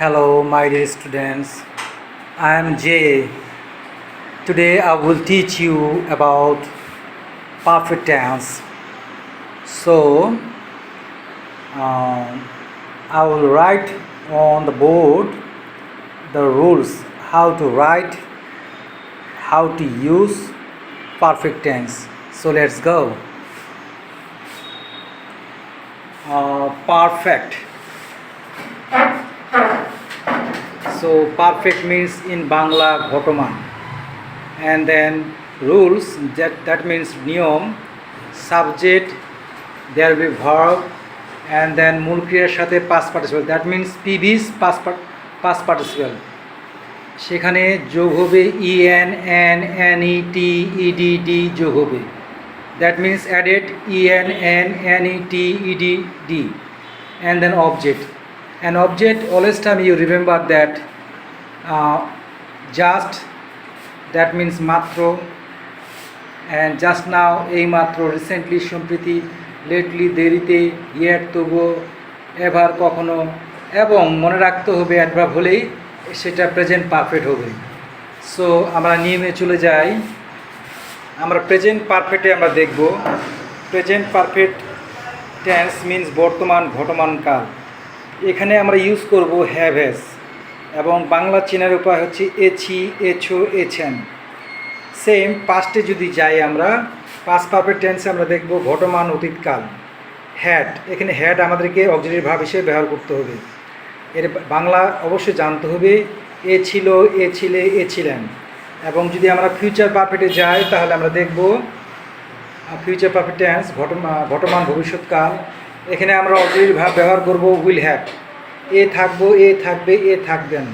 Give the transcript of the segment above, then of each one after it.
Hello, my dear students. I am Jay. Today I will teach you about perfect tense. So, I will write on the board the rules how to write, how to use perfect tense. So, let's go. Perfect. So perfect means in Bangla Ghotoman, and then rules that means niyom, subject, there will be verb, and then মূল ক্রিয়ার সাথে past participle, that means PB's past participle, সেখানে যোগ হবে en, n, ne, t, ed, d যোগ হবে, that means added en, n, ne, t, ed, d, and then object. An object, always time you remember that just, that means matro, and just now, এই মাত্র, recently, সম্প্রতি, lately, দেরিতে, yet, তবু, ever, কখনো, এবং মনে রাখতে হবে অ্যাডভার্ব হলেই সেটা প্রেজেন্ট পারফেক্ট হবে। সো আমরা নিয়মে চলে যাই। আমরা প্রেজেন্ট পারফেক্টে আমরা দেখব প্রেজেন্ট পারফেক্ট টেন্স মিন্স বর্তমান ঘটমান কাল। এখানে আমরা ইউজ করব হ্যাভ হ্যাজ, এবং বাংলা চেনার উপায় হচ্ছে এছি, এছো, এছেন। সেম পাস্টে যদি যাই আমরা পাস্ট পারফেক্ট টেন্সে আমরা দেখব ঘটমান অতীতকাল হ্যাড। এখানে হ্যাড আমাদেরকে অক্সিলারি ভার্ব হিসেবে ব্যবহার করতে হবে। এর বাংলা অবশ্যই জানতে হবে এ ছিল, এ ছিলে, এ ছিলেন। এবং যদি আমরা ফিউচার পারফেক্টে যাই তাহলে আমরা দেখব ফিউচার পারফেক্ট টেন্স ঘটমান ভবিষ্যৎকাল। এখানে আমরা অক্সিলারি ভার্ব ব্যবহার করব উইল হ্যাভ। এ থাকবো, এ থাকবে, এ থাকবেন।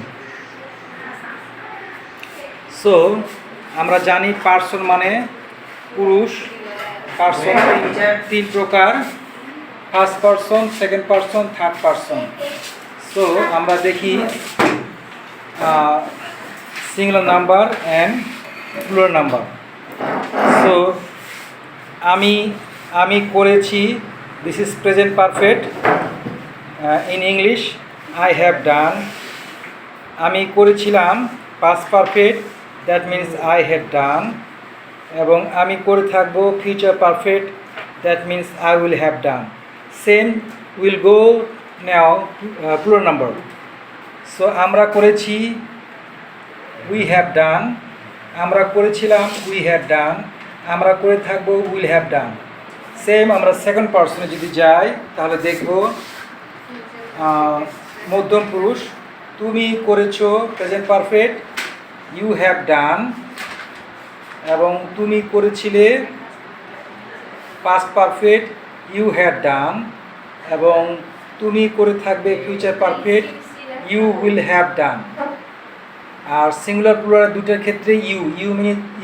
সো আমরা জানি পার্সন মানে পুরুষ। পার্সন তিন প্রকার, first person, second person, third person. So আমরা দেখি singular number and plural number. So আমি করেছি, this is present perfect. In English I have done. আমি করেছিলাম past perfect, that means I had done. এবং আমি করে থাকবো future perfect, that means I will have done. Same will go now plural number. So আমরা করেছি we have done, আমরা করেছিলাম we had done, আমরা করে থাকবো will have done. সেম আমরা সেকেন্ড পার্সনে যদি যাই তাহলে দেখব মধ্যম পুরুষ, তুমি করেছো present perfect, you have done. এবং তুমি করেছিলে past perfect, you had done. এবং তুমি করে থাকবে future perfect, you will have done. আর সিঙ্গুলার প্লুরাল দুটোর ক্ষেত্রে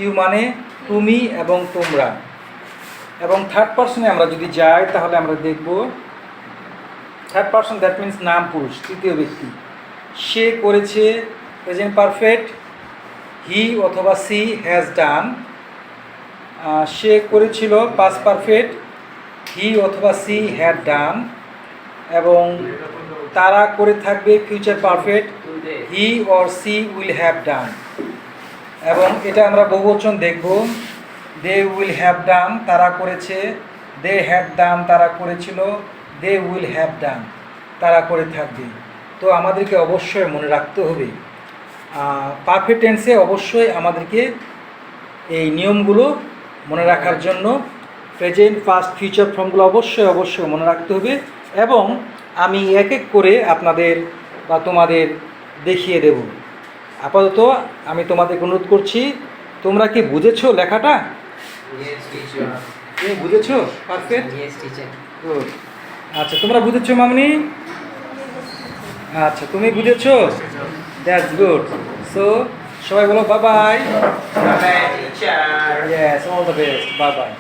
ইউ মানে তুমি এবং তোমরা। এবং থার্ড পার্সনে আমরা যদি যাই তাহলে আমরা দেখব থার্ড পার্সন, দ্যাট মিন্স নাম পুরুষ, তৃতীয় ব্যক্তি। সে করেছে প্রেজেন্ট পারফেক্ট, হি অথবা সি হ্যাজ ডান। সে করেছিল পাস্ট পারফেক্ট, হি অথবা সি হ্যাড ডান। এবং তারা করে থাকবে future perfect, he or she will have done. এবং এটা আমরা বহুবচন দেখব, দে উইল হ্যাভ ডান, তারা করেছে, দে হ্যাড ডান, তারা করেছিল, দে উইল হ্যাভ ডান, তারা করে থাকবে। তো আমাদেরকে অবশ্যই মনে রাখতে হবে পারফেক্ট টেন্সে অবশ্যই আমাদেরকে এই নিয়মগুলো মনে রাখার জন্য প্রেজেন্ট, পাস্ট, ফিউচার ফর্মগুলো অবশ্যই মনে রাখতে হবে। এবং আমি এক এক করে আপনাদের বা তোমাদের দেখিয়ে দেব। আপাতত আমি তোমাদেরকে অনুরোধ করছি, তোমরা কি বুঝেছো লেখাটা? তুমি বুঝেছো পারফেক্ট? গুড। আচ্ছা, তোমরা বুঝেছো মামনি? আচ্ছা, তুমি বুঝেছো? That's good. সো সবাই বলো bye bye. Bye bye, teacher. Yes, all the best. Bye bye.